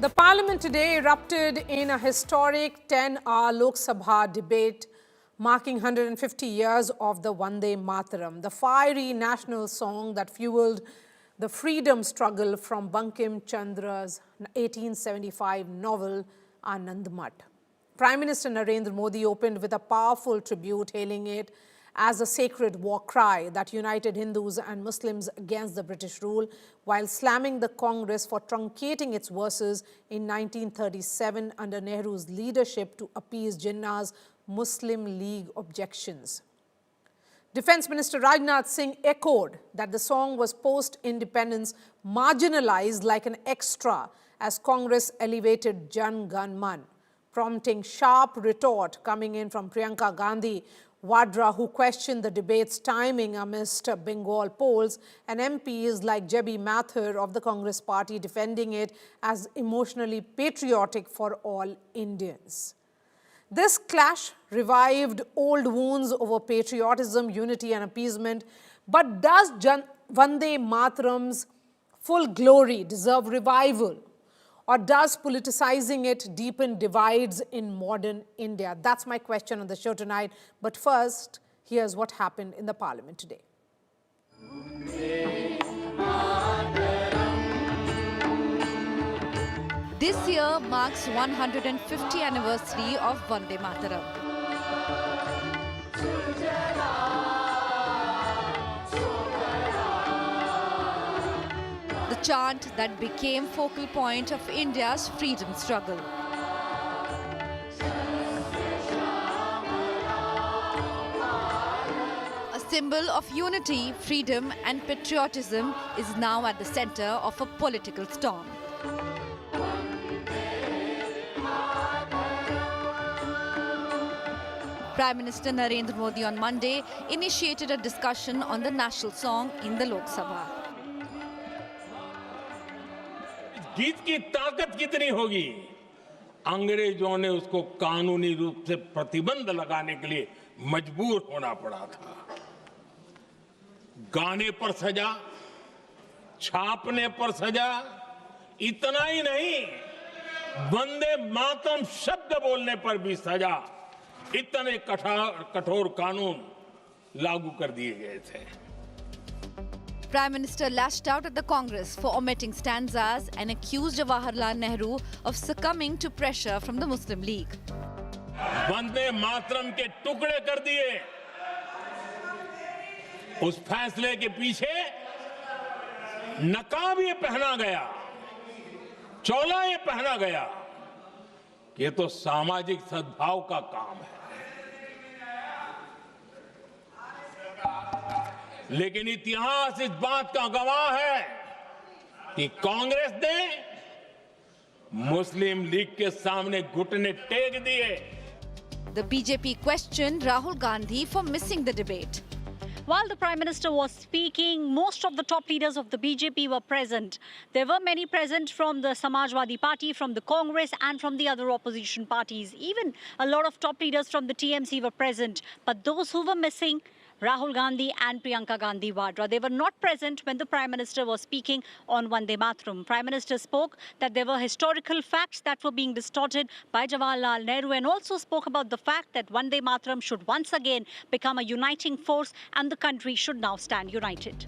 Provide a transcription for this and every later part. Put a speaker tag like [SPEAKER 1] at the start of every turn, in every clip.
[SPEAKER 1] The parliament today erupted in a historic 10-hour Lok Sabha debate marking 150 years of the Vande Mataram, the fiery national song that fueled the freedom struggle from Bankim Chandra's 1875 novel Anand Mat. Prime Minister Narendra Modi opened with a powerful tribute, hailing it as a sacred war cry that united Hindus and Muslims against the British rule, while slamming the Congress for truncating its verses in 1937 under Nehru's leadership to appease Jinnah's Muslim League objections. Defense Minister Rajnath Singh echoed that the song was post-independence marginalized like an extra as Congress elevated Jan Gan Man, prompting sharp retort coming in from Priyanka Gandhi Vadra, who questioned the debate's timing amidst Bengal polls, and MPs like J.B. Mathur of the Congress party defending it as emotionally patriotic for all Indians. This clash revived old wounds over patriotism, unity and appeasement. But does Vande Mataram's full glory deserve revival? Or does politicizing it deepen divides in modern India? That's my question on the show tonight. But first, here's what happened in the parliament today.
[SPEAKER 2] This year marks 150th anniversary of Vande Mataram. The chant that became focal point of India's freedom struggle. A symbol of unity, freedom and patriotism is now at the center of a political storm. Prime Minister Narendra Modi on Monday initiated a discussion on the national song in the Lok Sabha.
[SPEAKER 3] गीत की ताकत कितनी होगी? अंग्रेजों ने उसको कानूनी रूप से प्रतिबंध लगाने के लिए मजबूर होना पड़ा था। गाने पर सजा, छापने पर सजा, इतना ही नहीं, वंदे मातरम शब्द बोलने पर भी सजा। इतने कठोर कानून लागू कर दिए गए थे।
[SPEAKER 2] Prime Minister lashed out at the Congress for omitting stanzas and accused Jawaharlal Nehru of succumbing to pressure from the Muslim League.
[SPEAKER 3] Vande Mataram के टुकड़े कर दिए। उस फैसले के पीछे नकाब ये पहना गया, चोला ये पहना गया। ये तो सामाजिक सद्भाव का काम है। लेकिन इतिहास इस बात का गवाह है कि कांग्रेस ने मुस्लिम लीग के सामने घुटने टेक दिए।
[SPEAKER 2] The BJP questioned Rahul Gandhi for missing the debate.
[SPEAKER 4] While the Prime Minister was speaking, most of the top leaders of the BJP were present. There were many present from the Samajwadi Party, from the Congress and from the other opposition parties. Even a lot of top leaders from the TMC were present. But those who were missing, Rahul Gandhi and Priyanka Gandhi Vadra, they were not present when the Prime Minister was speaking on Vande Mataram. Prime Minister spoke that there were historical facts that were being distorted by Jawaharlal Nehru, and also spoke about the fact that Vande Mataram should once again become a uniting force and the country should now stand united.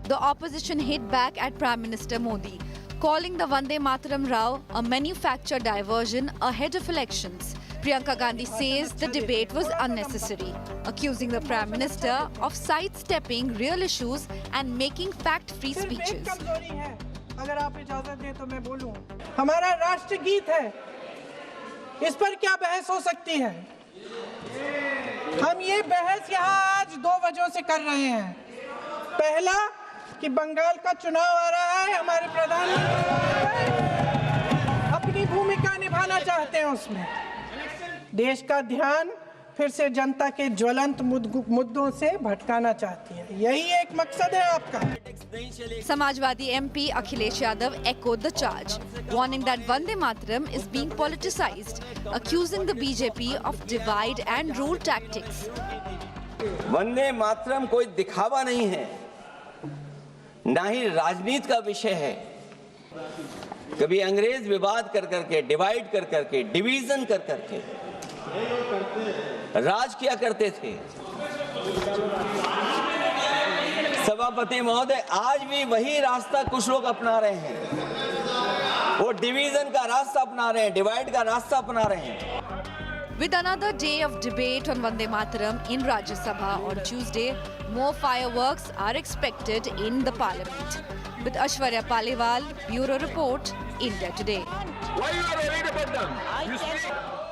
[SPEAKER 2] The opposition hit back at Prime Minister Modi, calling the Vande Mataram row a manufactured diversion ahead of elections. Priyanka Gandhi says the debate was unnecessary, accusing the Prime Minister of sidestepping real issues and making fact-free speeches.
[SPEAKER 5] अगर आप इजाजत दें तो मैं बोलूं, हमारा राष्ट्र गीत है, इस पर क्या बहस हो सकती है? हम ये बहस यहाँ आज दो वजहों से कर रहे हैं। पहला कि बंगाल का चुनाव आ रहा है, हमारे प्रधानमंत्री अपनी भूमिका निभाना चाहते हैं उसमें। देश का ध्यान फिर से जनता के ज्वलंत मुद्दों से भटकाना चाहती है। यही एक मकसद है आपका।
[SPEAKER 2] Samajwadi MP Akhilesh Yadav echoed the charge, warning that Vande Mataram is being politicized, accusing the BJP of divide and rule tactics.
[SPEAKER 6] Vande Mataram कोई दिखावा नहीं है, ना ही राजनीति का विषय है। कभी अंग्रेज विवाद कर करके, डिवाइड कर करके, डिवीजन कर करके राज किया करते थे। सभापति महोदय, आज भी वही रास्ता कुछ लोग अपना रहे हैं। वो डिवीजन का रास्ता अपना रहे हैं, डिवाइड का रास्ता अपना रहे हैं।
[SPEAKER 2] With another day of debate on Vande Mataram in Rajya Sabha on Tuesday, more fireworks are expected in the parliament. With Ashwarya Paliwal, Bureau Report, India Today.
[SPEAKER 3] Why you are worried about them? You speak.